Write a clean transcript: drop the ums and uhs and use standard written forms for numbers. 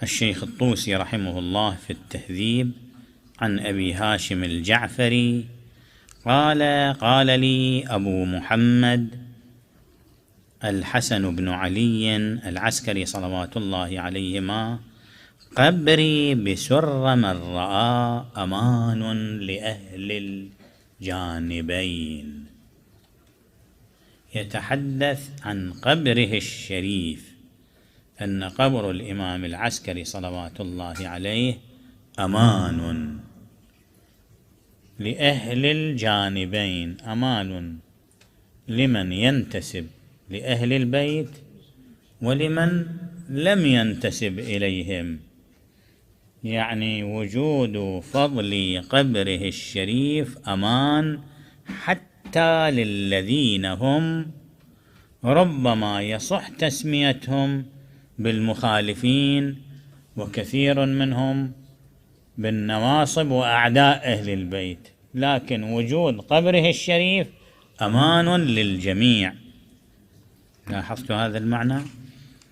الشيخ الطوسي رحمه الله في التهذيب عن أبي هاشم الجعفري قال لي أبو محمد الحسن بن علي العسكري صلوات الله عليهما: قبري بسر من رأى أمان لأهل الجانبين. يتحدث عن قبره الشريف، أن قبر الإمام العسكري صلوات الله عليه أمان لأهل الجانبين، أمان لمن ينتسب لأهل البيت ولمن لم ينتسب إليهم، يعني وجود فضل قبره الشريف أمان حتى للذين هم ربما يصح تسميتهم بالمخالفين، وكثير منهم بالنواصب وأعداء أهل البيت، لكن وجود قبره الشريف أمان للجميع. لاحظت هذا المعنى؟